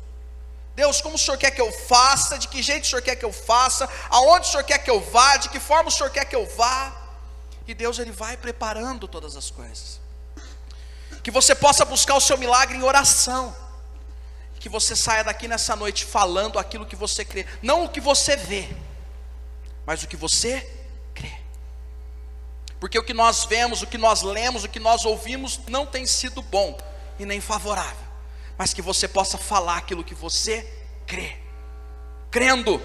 Deus, como o Senhor quer que eu faça? De que jeito o Senhor quer que eu faça? Aonde o Senhor quer que eu vá? De que forma o Senhor quer que eu vá? E Deus, Ele vai preparando todas as coisas. Que você possa buscar o seu milagre em oração. Que você saia daqui nessa noite falando aquilo que você crê. Não o que você vê, mas o que você crê. Porque o que nós vemos, o que nós lemos, o que nós ouvimos não tem sido bom e nem favorável. Mas que você possa falar aquilo que você crê. Crendo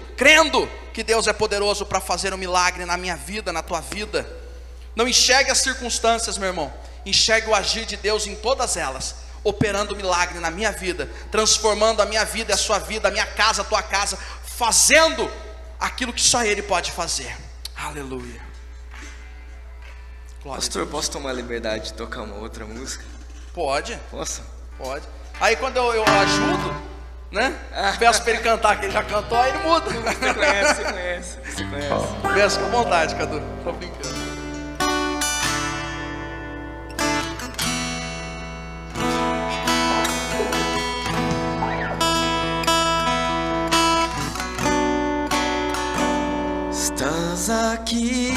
que Deus é poderoso para fazer um milagre na minha vida, na tua vida. Não enxergue as circunstâncias, meu irmão. Enxergue o agir de Deus em todas elas, operando milagre na minha vida, transformando a minha vida e a sua vida, a minha casa, a tua casa, fazendo aquilo que só Ele pode fazer. Aleluia. Pastor, posso tomar a liberdade de tocar uma outra música? Pode. Posso? Pode. Aí quando eu ajudo, né? Peço para ele cantar, que ele já cantou, aí ele muda. Você conhece. Peço com vontade, Cadu. Tô brincando. Estás aqui,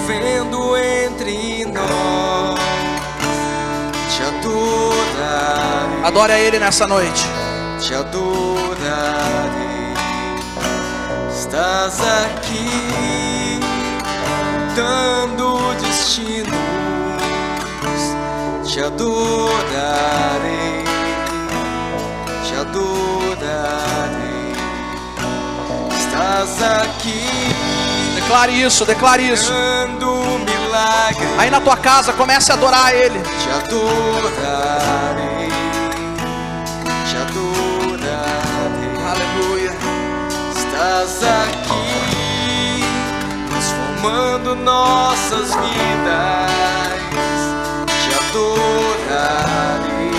vendo entre nós, te adorarei. Adore a Ele nessa noite. Te adorarei. Estás aqui, dando destinos. Te adorarei. Te adorarei. Estás aqui. Declare isso, declare isso. Dando milagre. Aí na tua casa, comece a adorar a Ele. Te adorarei. Te adorarei. Aleluia. Estás aqui, transformando nossas vidas. Te adorarei.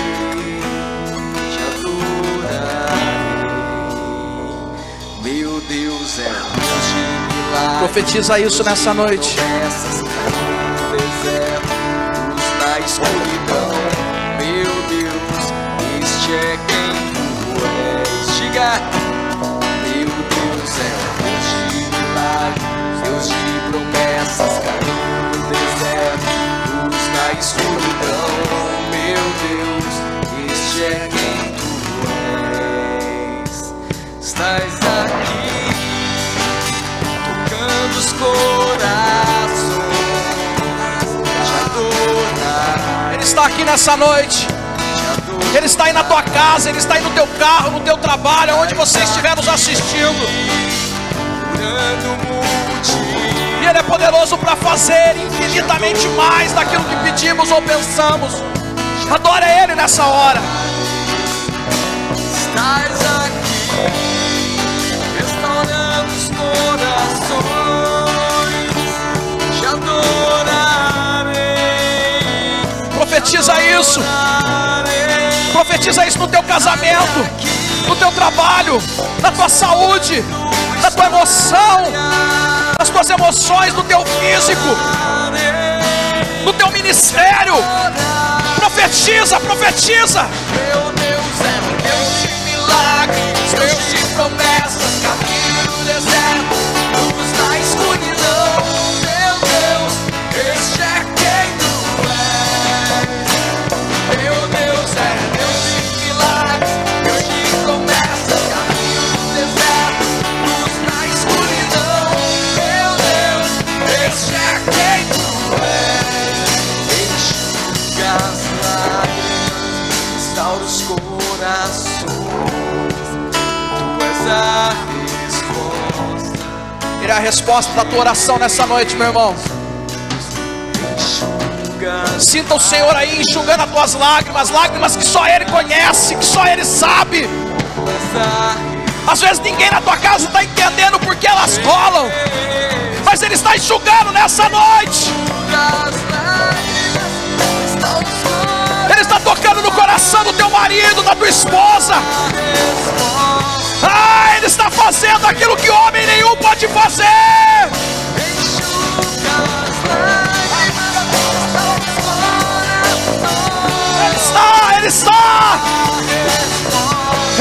Te adorarei. Meu Deus é Deus de milagres. Profetiza isso nessa noite. Promessas no deserto, luz na escuridão. Meu Deus, este é quem tu és. Diga. Meu Deus é Deus de milagres, Deus de promessas, caminho no deserto, nessa noite. Ele está aí na tua casa, Ele está aí no teu carro, no teu trabalho, aonde você estiver nos assistindo. E Ele é poderoso para fazer infinitamente mais daquilo que pedimos ou pensamos. Adora Ele nessa hora. Estás aqui, restaurando os corações, te adorarei. Profetiza isso. Profetiza isso no teu casamento, no teu trabalho, na tua saúde, na tua emoção, nas tuas emoções, no teu físico, no teu ministério. Profetiza, profetiza. Meu Deus é um Deus de milagres, Deus de promessas, caminho no deserto, luz na escuridão. Meu Deus, este é quem tu és. Meu Deus é Deus de milagres, Deus de promessas, caminho no deserto, luz na escuridão. Meu Deus, este é quem tu és. Enxuga as lágrimas, restaura os corações. Tu és a resposta. Ele é a resposta da tua oração nessa noite, meu irmão. Sinta o Senhor aí enxugando as tuas lágrimas, lágrimas que só Ele conhece, que só Ele sabe. Às vezes ninguém na tua casa está entendendo por que elas rolam, mas Ele está enxugando nessa noite. Ele está tocando no coração do teu marido, da tua esposa. Ele está fazendo aquilo que homem nenhum pode fazer. Ele está.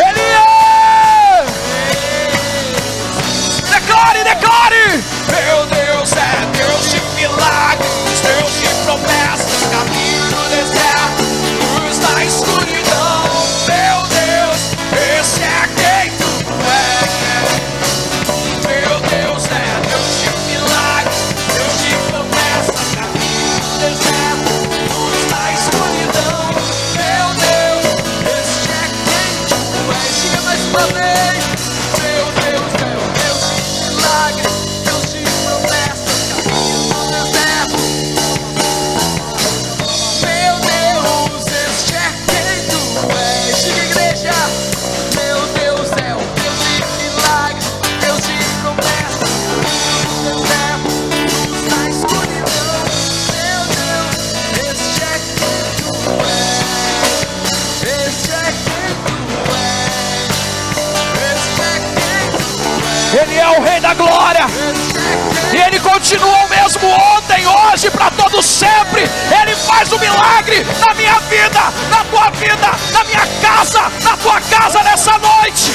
Ele é. Declare, declare. Meu Deus é Deus de milagres, Deus de promessas, caminho no deserto, luz na escuridão. Meu Deus, esse é quem tu és. Meu Deus é Deus de milagres, Deus de promessas, caminho no deserto, luz na escuridão. Meu Deus, esse é quem tu és. Diga mais uma vez. Meu Deus é o Deus de milagres, Deus de promessas, caminho no deserto. Meu Deus, este é quem tu és. Diga, igreja. Meu Deus é o Deus de milagres, Deus de promessas, caminho no deserto, luz na escuridão. Meu Deus, este é quem tu és. Este é quem tu és. Este é quem tu és. Ele é o Rei da Glória. E Ele continua o mesmo ontem, hoje, para todo sempre. Ele faz o milagre na minha vida, na tua vida, na minha casa, na tua casa nessa noite.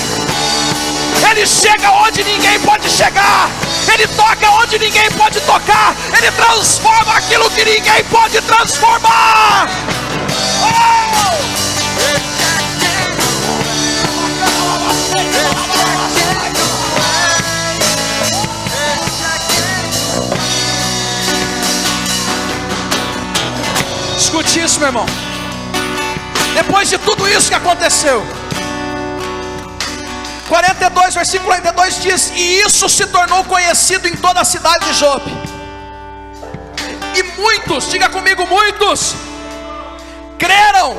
Ele chega onde ninguém pode chegar. Ele toca onde ninguém pode tocar. Ele transforma aquilo que ninguém pode transformar. Escute isso, meu irmão. Depois de tudo isso que aconteceu, 42, versículo 42 diz: e isso se tornou conhecido em toda a cidade de Jope. E muitos, diga comigo, muitos creram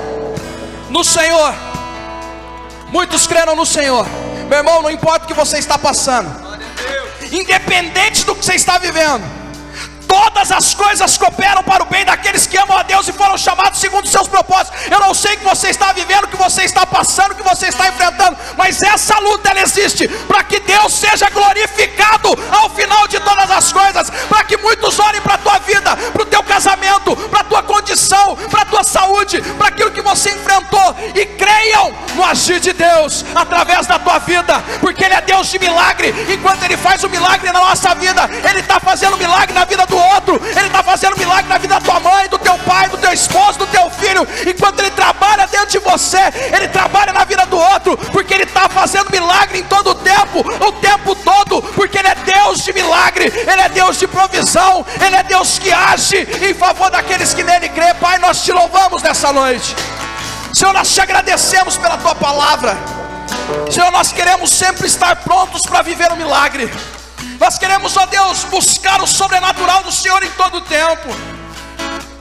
no Senhor. Muitos creram no Senhor. Meu irmão, não importa o que você está passando, independente do que você está vivendo, todas as coisas cooperam para o bem daqueles que amam a Deus e foram chamados segundo os seus propósitos. Eu não sei o que você está vivendo, o que você está passando, o que você está enfrentando, mas essa luta ela existe para que Deus seja glorificado ao final de todas as coisas, para que muitos olhem para a tua vida, para o teu casamento, para a tua condição, para a tua saúde, para aquilo que você enfrentou, e creiam no agir de Deus através da tua vida, porque Ele é Deus de milagre. Enquanto Ele faz o milagre na nossa vida, Ele está fazendo milagre na vida do outro. Ele está fazendo milagre na vida da tua mãe, do teu pai, do teu esposo, do teu filho. Enquanto Ele trabalha, Deus dentro de você, Ele trabalha na vida do outro, porque Ele está fazendo milagre em todo o tempo todo, porque Ele é Deus de milagre, Ele é Deus de provisão, Ele é Deus que age em favor daqueles que nele crê. Pai, nós te louvamos nessa noite. Senhor, nós te agradecemos pela tua palavra. Senhor, nós queremos sempre estar prontos para viver o milagre. Nós queremos, ó Deus, buscar o sobrenatural do Senhor em todo o tempo.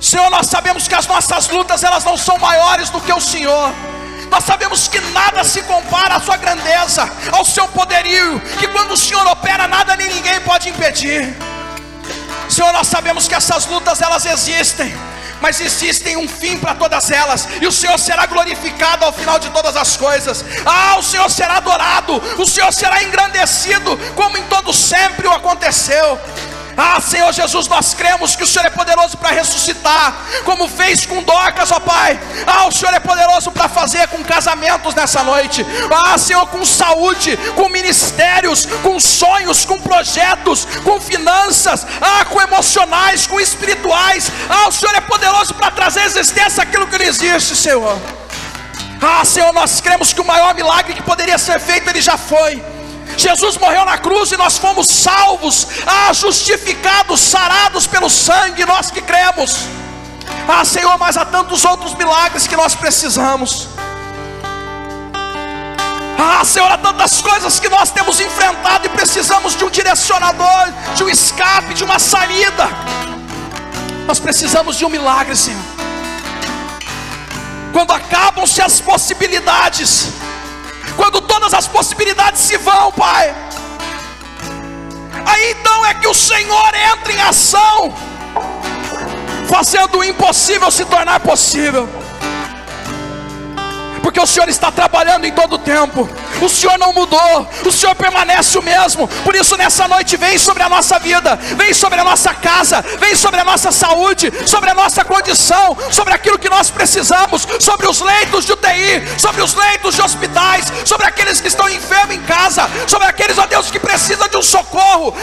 Senhor, nós sabemos que as nossas lutas, elas não são maiores do que o Senhor. Nós sabemos que nada se compara à sua grandeza, ao seu poderio, que quando o Senhor opera, nada nem ninguém pode impedir. Senhor, nós sabemos que essas lutas, elas existem, mas existem um fim para todas elas, e o Senhor será glorificado ao final de todas as coisas. O Senhor será adorado, o Senhor será engrandecido, como em todo sempre o aconteceu. Senhor Jesus, nós cremos que o Senhor é poderoso para ressuscitar, como fez com Dorcas, ó Pai. O Senhor é poderoso para fazer com casamentos nessa noite. Senhor, com saúde, com ministérios, com sonhos, com projetos, com finanças, com emocionais, com espirituais. O Senhor é poderoso para trazer à existência aquilo que não existe, Senhor. Senhor, nós cremos que o maior milagre que poderia ser feito, Ele já foi. Jesus morreu na cruz e nós fomos salvos, justificados, sarados pelo sangue, nós que cremos. Senhor, mas há tantos outros milagres que nós precisamos. Senhor, há tantas coisas que nós temos enfrentado e precisamos de um direcionador, de um escape, de uma saída. Nós precisamos de um milagre, Senhor. Quando acabam-se as possibilidades, quando todas as possibilidades se vão, Pai, aí então é que o Senhor entra em ação, fazendo o impossível se tornar possível. Porque o Senhor está trabalhando em todo o tempo. O Senhor não mudou, o Senhor permanece o mesmo. Por isso nessa noite vem sobre a nossa vida, vem sobre a nossa casa, vem sobre a nossa saúde, sobre a nossa condição, sobre aquilo que nós precisamos, sobre os leitos de UTI, sobre os leitos de hospitais, sobre aqueles que estão enfermos em casa, sobre aqueles, ó Deus, que precisam de um socorro.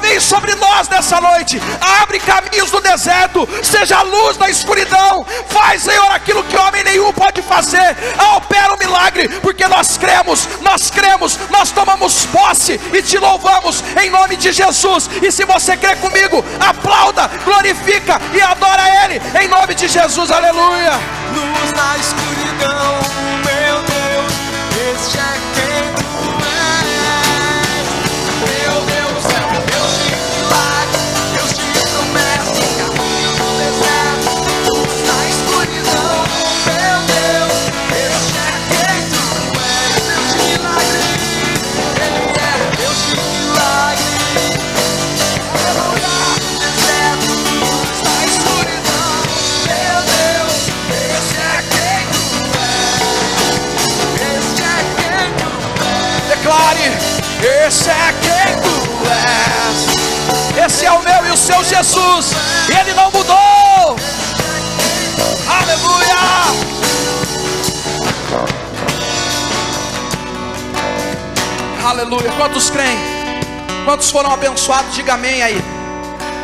Vem sobre nós nessa noite, abre caminhos no deserto, seja a luz na escuridão. Faz, Senhor, aquilo que homem nenhum pode fazer. Opera o milagre, porque nós cremos, nós tomamos posse e te louvamos em nome de Jesus. E se você crê comigo, aplauda, glorifica e adora Ele em nome de Jesus, aleluia. Luz na escuridão, meu Deus, este é quem tu és. Meu Deus é o Deus de milagre, Deus de promessa, caminho no deserto. Luz na escuridão, meu Deus, este é quem tu és. Deus de milagre, Ele é Deus de milagre. Aleluia, no deserto, luz na escuridão, meu Deus, este é quem tu és. Este é quem tu és. Declare: esse é quem tu és. Esse é o meu e o seu Jesus, e Ele não mudou. Aleluia. Aleluia. Quantos creem? Quantos foram abençoados? Diga amém aí.